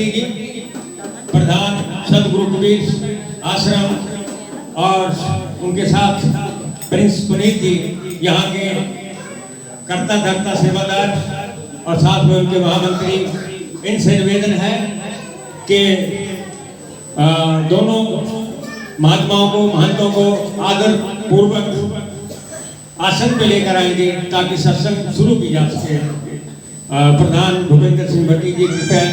भट्टी जी, प्रधान सदगुरु कबीर आश्रम, और उनके साथ प्रिंस पुनीत जी, यहाँ के कर्ता धर्ता सेवादार, और साथ में उनके महामंत्री। इनसे निवेदन है कि दोनों महात्माओं को, महंतों को आदर पूर्वक आसन पे लेकर आएंगे ताकि सत्संग शुरू की जा सके। प्रधान भूपेंद्र सिंह भट्टी जी कृपया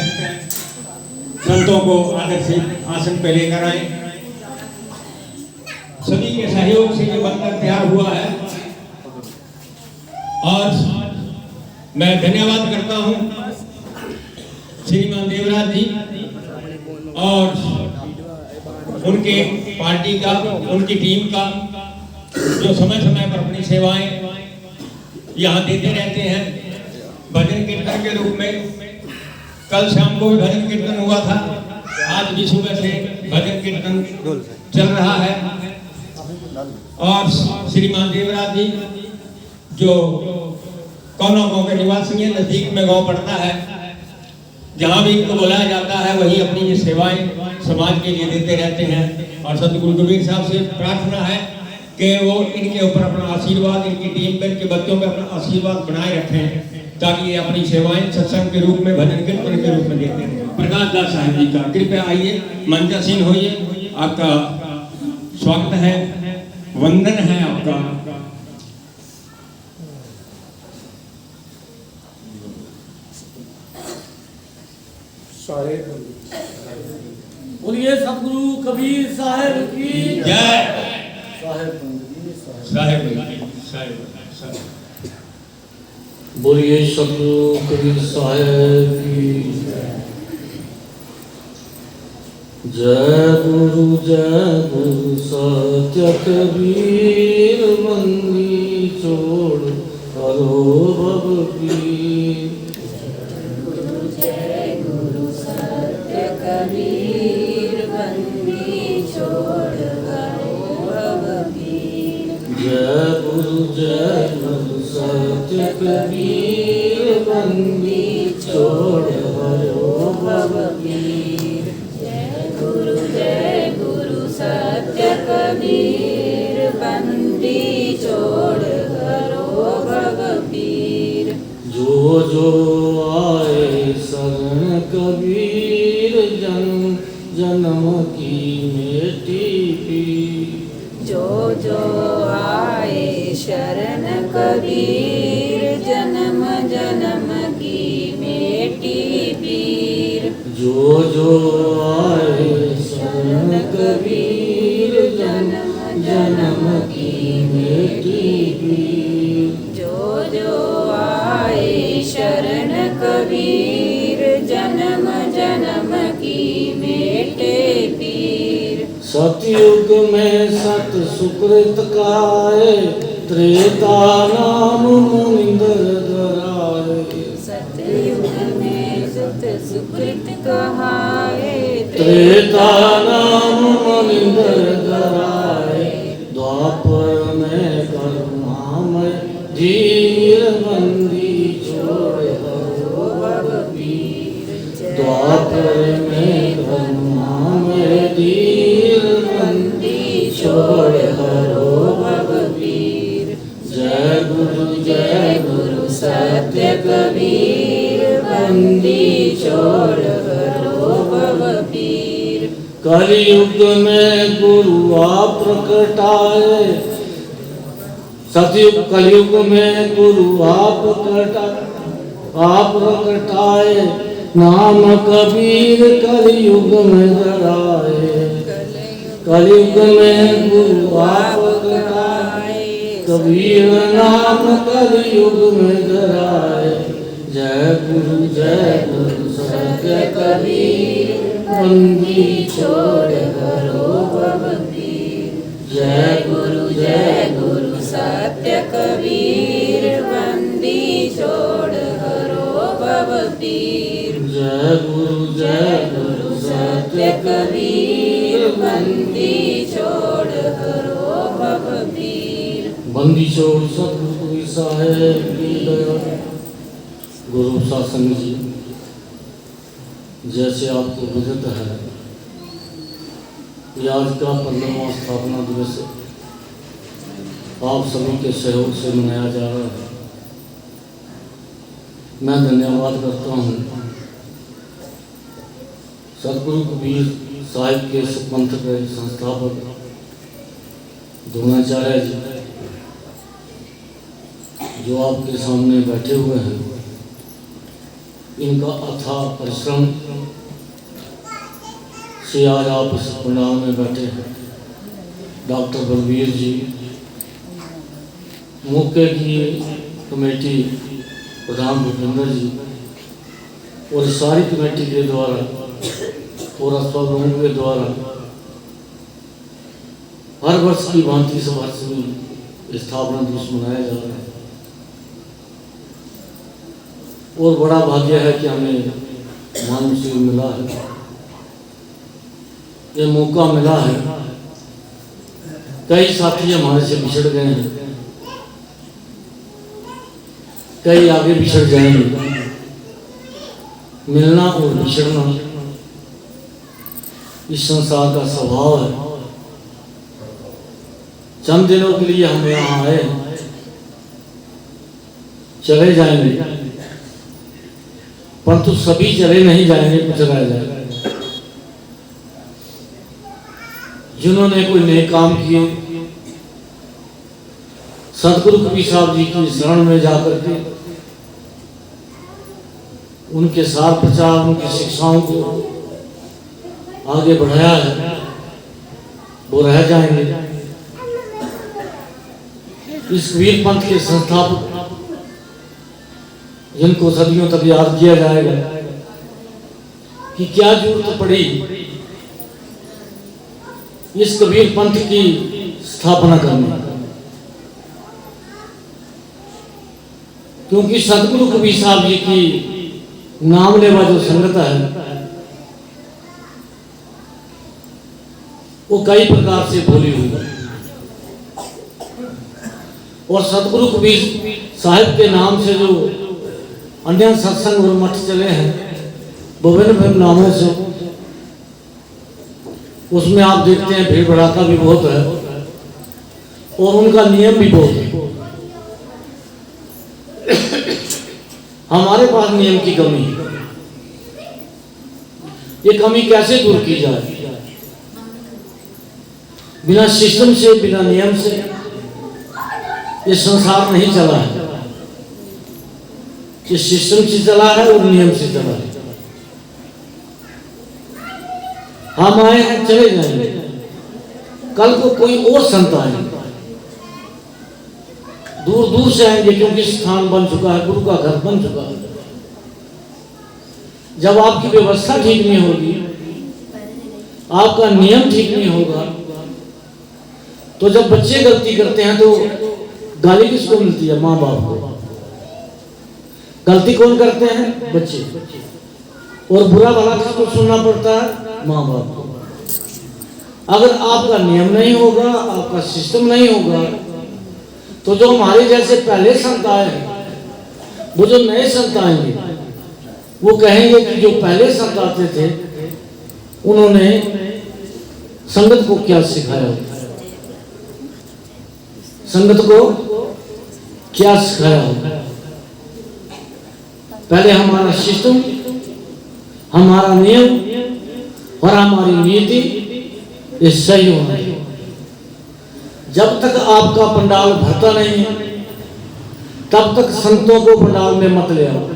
संतों को आदर से आसन पे लेकर आए। सभी के सहयोग से ये बनकर तैयार हुआ है और मैं धन्यवाद करता हूं श्रीमान देवराज जी और उनके पार्टी का, उनकी टीम का, जो समय समय पर अपनी सेवाएं यहाँ देते रहते हैं। भजन कीर्तन के रूप में कल शाम को भी भजन कीर्तन हुआ था, आज भी सुबह से भजन कीर्तन चल रहा है। और श्रीमान देवराज जी जो कौनों गांव के निवासी हैं, नजदीक में गांव पड़ता है, जहाँ भी इनको बुलाया जाता है वही अपनी ये सेवाएं समाज के लिए देते रहते हैं। और सतगुरु कबीर साहब से प्रार्थना है कि वो इनके ऊपर अपना आशीर्वाद, इनकी टीम पे, इनके बच्चों पे अपना आशीर्वाद बनाए रखें ताकि ये अपनी सेवाएं सत्संग के रूप में, भजन कीर्तन के रूप में देते हैं। प्रकाश दास साहब जी का कृपया आइए, मंचासीन होइए, आपका स्वागत है, वंदन है आपका। बोलिए सतगुरु कबीर साहब की जय। बोलिए सतगुरु कबीर साहब की जय गुरु सत्य कबीर बंदी छोड़ करो भव पीर। कबीर बंदी छोड़ करो भव पीर। जय गुरु सत्य कबीर बंदी छोड़ करो भव पीर। जय गुरु सत्य कबीर बंदी छोड़ करो भव पीर। जो जो आए शरण कबीर जन्म की मेटी पीर। जो जो आए शरण कबीर जन्म जन्म की मेटी पीर। जो जो आए शरण कबीर जन्म की मेटी पीर। जो जो आए शरण कबीर जन्म जन्म की मेटे पीर। सतयुग में सत सुकृत काए त्रेता नाम मुनिंदर धराए। सतयुग में सत सुकृत कहाए त्रेता नाम मुनिंदर धराए। द्वापर में करुणामय धीर बंदी छोड़ करो भव पीर। द्वापर में करुणामय धीर बंदी छोड़ करो भव पीर। जय गुरु सत्य कबीर बंदी छोड़ करो भव पीर। कलयुग में गुरु आप प्रकटाए। सतयुग कलयुग में गुरु आप प्रकटाए। नाम कबीर कलयुग में धराए। कलयुग में गुरु आप प्रकटाए। कबीर नाम कलयुग में धराए। जय गुरु सत्य कबीर बंदी छोड़ करो भव पीर। जय गुरु सत्य कबीर बंदी छोड़ करो भव पीर। जय गुरु सत्य कबीर बंदी छोड़ करो भव पीर। बंदी छोड़ सतगुरु साहेब की दया। गुरु शासन जी जैसे आपको विदित है कि आज का 15वां स्थापना दिवस आप सभी के सहयोग से मनाया जा रहा है। मैं धन्यवाद करता हूँ सतगुरु कबीर साहिब के पंथ के संस्थापक द्रोणाचार्य जी जो आपके सामने बैठे हुए हैं। इनका अथाह परिश्रम से आज आप इस पंडाल में बैठे हैं। डॉक्टर बलबीर जी, मौके की कमेटी प्रधान भूपेंद्र जी और सारी कमेटी के द्वारा और अश्वलोकों के द्वारा हर वर्ष की भांति इस वर्ष में स्थापना दिवस मनाया जा रहा है। और बड़ा भाग्य है कि हमें मानव मिला है, ये मौका मिला है। कई साथी हमारे से बिछड़ गए हैं, कई आगे बिछड़ जाएंगे। मिलना और बिछड़ना इस संसार का स्वभाव है। चंद दिनों के लिए हम यहाँ आए, चले जाएंगे, परंतु सभी चले नहीं जाएंगे, कुछ रह जाएगा। जिन्होंने कोई नए काम किए, सतगुरु कबीर साहब जी की शरण में जाकर के उनके सार प्रचार, उनकी शिक्षाओं को आगे बढ़ाया है, वो रह जाएंगे। इस कबीर पंथ के संस्थापक जिनको सदियों तक याद किया जाएगा कि क्या जरूरत पड़ी इस कबीर पंथ की स्थापना करने, क्योंकि सतगुरु कबीर साहब जी की नाम लेवा जो संगत है वो कई प्रकार से बोली हुई है। और सतगुरु कबीर साहिब के नाम से जो अन्य सत्संग और मठ चले हैं विभिन्न विभिन्न नामों से, उसमें आप देखते हैं भीड़ भड़ाका भी बहुत है और उनका नियम भी बहुत है। हमारे पास नियम की कमी है। ये कमी कैसे दूर की जाए? बिना सिस्टम से, बिना नियम से ये संसार नहीं चला है। ये सिस्टम से चला है और नियम से चला है। हम आए हैं, चले जाएंगे। कल को कोई और संत आएंगे, दूर दूर से आएंगे, क्योंकि स्थान बन चुका है, गुरु का घर बन चुका है। जब आपकी व्यवस्था ठीक नहीं होगी, आपका नियम ठीक नहीं होगा, तो जब बच्चे गलती करते हैं तो गाली किसको मिलती है? माँ बाप को। गलती कौन करते हैं? बच्चे। और बुरा भला किसको सुनना पड़ता है? माँ बाप को। अगर आपका नियम नहीं होगा, आपका सिस्टम नहीं होगा, तो जो हमारे जैसे पहले संत आए, वो जो नए संत आएंगे, वो कहेंगे कि जो पहले संत आते थे उन्होंने संगत को क्या सिखाया, संगत को क्या सिखाया होगा। पहले हमारा सिस्टम, हमारा नियम और हमारी नीति ये सही होना है। जब तक आपका पंडाल भरता नहीं है, तब तक संतों को पंडाल में मत ले आओ।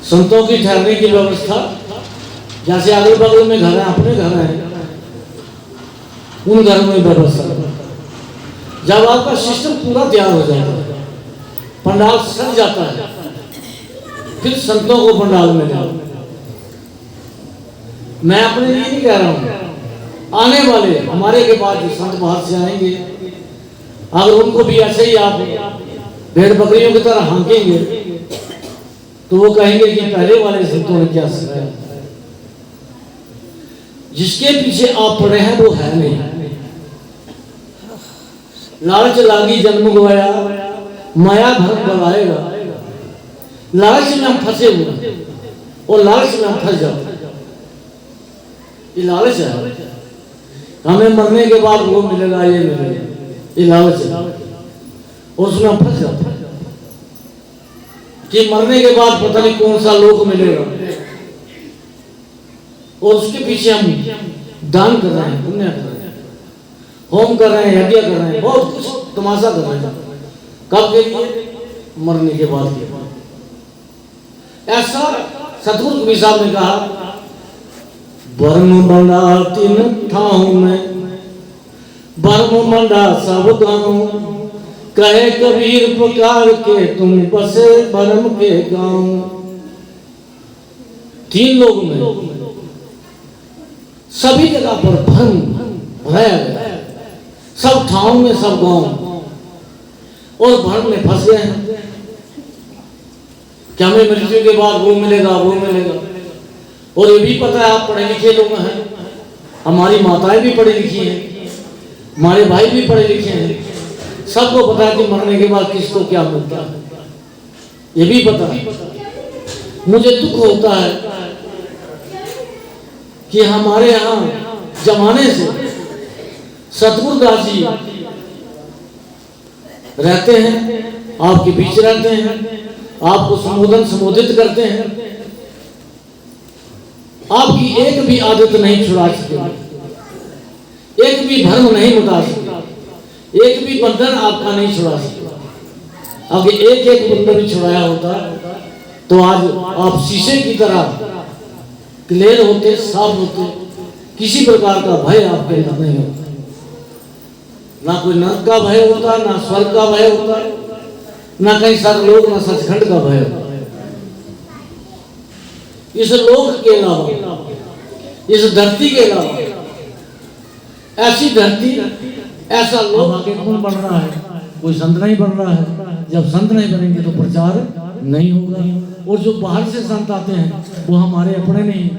संतों की ठहरने की व्यवस्था, जैसे अगल बगल में घर है, अपने घर हैं, उन घरों में व्यवस्था करो। जब आपका सिस्टम पूरा तैयार हो जाता है, पंडाल सज जाता है, फिर संतों को पंडाल में लाओ। मैं अपने लिए नहीं कह रहा हूं, आने वाले हमारे के बाद जो संत बाहर से आएंगे, अगर उनको भी ऐसे ही आप भेड़ बकरियों की तरह हाँकेंगे, तो वो कहेंगे कि पहले वाले संतों ने क्या सिखाया। जिसके पीछे आप पड़े हैं वो है नहीं। लालच लागी जन्म गवाया, माया भरम गवाएगा। लालच में हम फंसे हुए, और लालच में हम फंस जाते हैं। ये लालच है, हमें मरने के बाद वो मिलेगा, ये मिलेगा, ये लालच है, और उसमें हम फंस जाते हैं कि मरने के बाद पता नहीं कौन सा लोक मिलेगा, और उसके पीछे हम दान कर रहे हैं, पुण्य कर रहे हैं, होम कर रहे हैं, यज्ञ कर रहे हैं, बहुत कुछ तमाशा कर रहे हैं। कब के लिए? मरने के बाद के बाद। ऐसा सतगुरु कबीर साहब ने कहा, बर्म बंडा तीन ठाव में, बर्म बंडा सब गाँव, कहे कबीर पुकार के तुम बसे बर्म के गांव। 3 लोग में सभी जगह पर भ्रम भराया गया है, सब ठाव में, सब गांव, और भ्रम में फंस गए हैं कि हमें मृत्यु के बाद वो मिलेगा, वो मिलेगा। और ये भी पता है, आप पढ़े लिखे लोग हैं, हमारी माताएं भी पढ़ी लिखी हैं, हमारे भाई भी पढ़े लिखे हैं, सबको पता है कि मरने के बाद किसको क्या मिलता है, ये भी पता है। मुझे दुख होता है कि हमारे यहाँ जमाने से सतगुरु दास जी रहते हैं, आपके बीच रहते हैं, आपको संबोधित करते हैं, आपकी एक भी आदत नहीं छुड़ा सके, एक भी भ्रम नहीं मिटा सके, एक भी बंधन आपका नहीं छुड़ा सके। अगर एक एक बंधन भी छुड़ाया होता तो आज आप शीशे की तरह क्लियर होते, साफ होते, किसी प्रकार का भय आपके अंदर नहीं होता, ना कोई नरक का भय होता, ना स्वर्ग का भय होता, ना कहीं सरलोक, ना सचखंड का भय होता। इस लोक के अलावा, इस धरती के अलावा, ऐसी धरती, ऐसा लोक आगे कौन बढ़ रहा है? कोई संत नहीं बढ़ रहा है। जब संत नहीं बनेंगे तो प्रचार नहीं होगा। और जो बाहर से संत आते हैं वो हमारे अपने नहीं,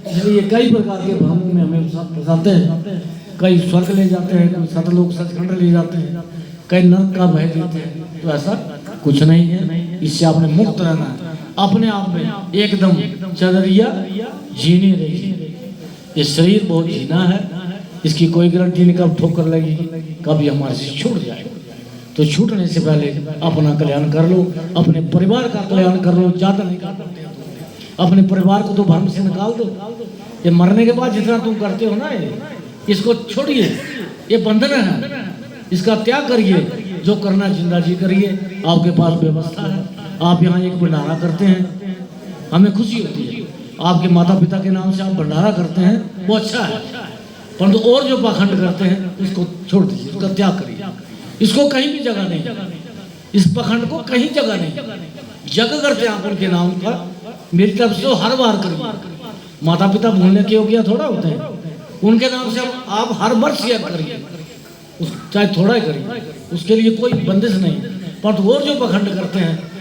इसलिए कई प्रकार के भ्रमों में हमें फंसाते हैं। कई स्वर्ग ले जाते हैं, कई सतलोक सचखंड ले जाते हैं, कई नरक का भय देते हैं। तो ऐसा कुछ नहीं है, इससे आपने मुक्त रहना है, अपने आप में एकदम चदरिया जीनी रही। ये शरीर बहुत जीना है, इसकी कोई गारंटी नहीं कब ठोकर लगेगी, कभी हमारे से छूट जाएगा। तो छूटने से पहले अपना कल्याण कर लो, अपने परिवार का कल्याण कर लो। ज्यादा नहीं कर सकते, अपने परिवार को तो भ्रम से निकाल दो। ये मरने के बाद जितना तुम करते हो ना, इसको छोड़िए, ये बंधन है, इसका त्याग करिए। जो करना जिंदा जी करिए, आपके पास व्यवस्था है। आप यहाँ एक भंडारा करते हैं, हमें खुशी होती है। आपके माता पिता के नाम से आप भंडारा करते हैं, वो अच्छा है, परंतु और जो पाखंड करते हैं उसको छोड़ दीजिए, उसका त्याग करिए। इसको कहीं भी जगह नहीं, इस पाखंड को कहीं जगह नहीं। जग करते हैं आप उनके नाम का, मेरी तरफ से हर बार करिए। माता पिता भूलने के योग्य थोड़ा होते हैं, उनके नाम से आप हर वर्ष यज्ञ करिए, चाहे थोड़ा ही करिए, उसके लिए कोई बंदिश नहीं। पर और जो पखंड करते हैं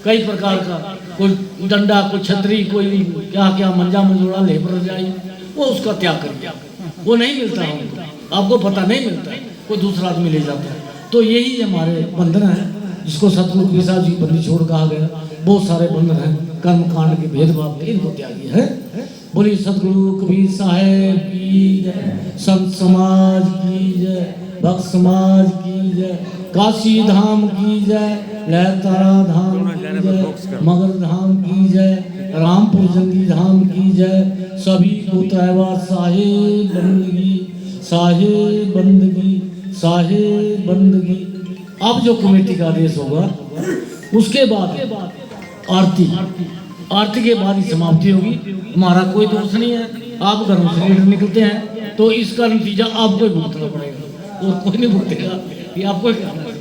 कई प्रकार का, कोई डंडा, कोई छतरी, कोई क्या क्या मंजा मंजोड़ा लेबर जाए, वो उसका त्याग करिए। वो नहीं मिलता है उनको, आपको पता नहीं मिलता है, कोई दूसरा आदमी ले जाता है। तो यही हमारे बंधन है, जिसको सतगुरु कबीर साहब जी बंदी छोड़ कहा गया। बहुत सारे बंधन हैं, कर्म कांड के भेदभाव के, इनको त्यागी है। बोलिए सतगुरु कबीर साहब की जय, संत समाज की जय, भक्त समाज की जय, काशी धाम की जय, लहतारा धाम की जय, मगर धाम की जय, रामपुर जंगी धाम की जय। सभी को तैवार साहेब बंदगी, साहेब बंदगी, साहेब बंदगी। अब जो कमेटी का आदेश होगा उसके बाद आरती के बाद ही समाप्ति होगी। हमारा कोई दोष नहीं है, आप घरों से निकलते हैं तो इसका नतीजा आपको ही भुगतना पड़ेगा, और कोई नहीं भुगतेगा, ये आपको ही करना है।